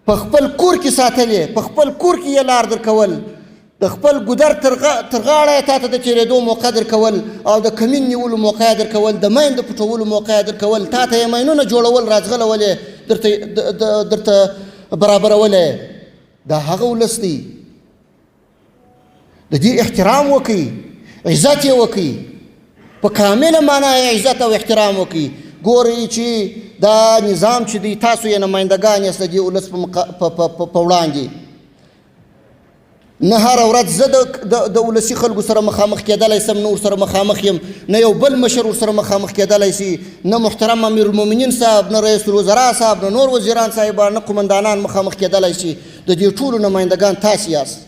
په خپل کور کې ساتلې، په خپل کور کې یې لار درکول، د خپل ګودر تر غاړه یې تا ته د تېرېدو موقع درکول او د کمین نیولو موقع یې درکول، د مین د پټولو موقع یې درکول، تا ته یې مینونه جوړول راځغلول یې درته برابرولی. دا هغه ولس دی. د دې احترام وکړئ، عزت یې وکړئ، په کامله معنا یې عزت او احترام وکړئ. ګورئ چې دا نظام چې دی تاسو یې نمایندګان یاست د دې ولس په وړاندې. نه هره ورځ زه د ولسي خلکو سره مخامخ کېدلی سم، نه ورسره مخامخ یم، نه یو بل مشر ورسره مخامخ کېدلی شي، نه محترم امیرالمؤمنین صاحب، نه رئیس الوزرا صاحب، نه نور وزیران صاحبان، نه قمندانان مخامخ کېدلی شي. د دې ټولو نمایندګان تاسې یاست.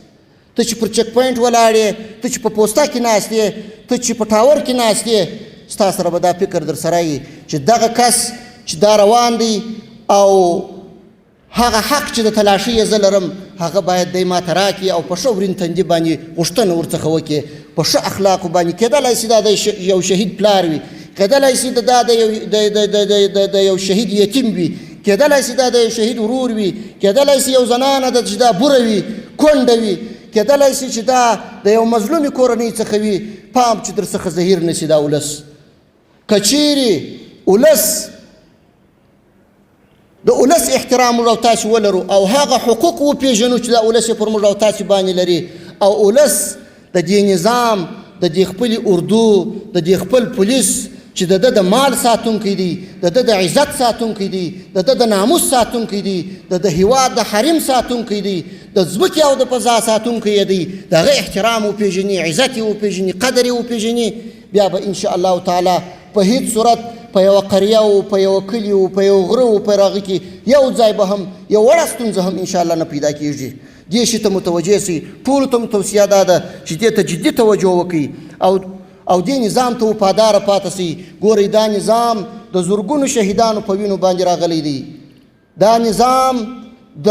ته چې پر چک پوینټ ولاړ یې، ته چې په پوسته کې ناست یې، ته چې په ټاور کې ناست یې، ستا سره به دا فکر در سره وي چې دغه کس چې دا روان دی او هغه حق چې د تلاشي یې زه لرم هغه باید دی ما ته راکړي او په ښه ورین تندي باندې غوښتنه ورڅخه وکړي، په ښه اخلاقو باندې. کېدلی شي دا د یو شهید پلار وي، کېدلی شي دا د یو شهید یتیم وي، کېدلی شي دا د یو شهید ورور وي، کېدلی شي یو زنانه ده چې دا بوره وي، کونډه وي، کېدلی شي چې دا د یو مظلومې کورنۍ څخه وي. پام چې در څخه زهیر نه شي دا ولس. که چیرې ولس د ولس احترام موږ او تاسې ولرو او هغه حقوق وپېژنو چې دا ولس یې پر موږ او تاسې باندې لري، او ولس د دې نظام، د دې خپلې اردو، د دې خپل پولیس چې د ده د مال ساتونکی دی، د ده د عزت ساتونکی دی، د ده د ناموس ساتونکی دی، د ده هېواد د حریم ساتونکی دی، د ځمکې او د فضا ساتونکی یې دی، د هغه احترام وپېژني، عزت یې وپېژني، قدر یې وپېژني، بیا به انشاءالله تعالی په هیڅ صورت په یوه قریه و، په یوه کلي و، په یو غره و، په هغه کې یو ځای به هم یو وړه ستونزه هم انشاءالله نه پیدا کېږي. دې شي ته متوجه سئ. ټولو ته م توصیه دا ده چې دې ته جدي توجه وکړئ او دې نظام ته وفاداره پاتې سئ. ګورئ دا نظام د زرګونو شهیدانو په وینو باندې راغلی دی. دا نظام د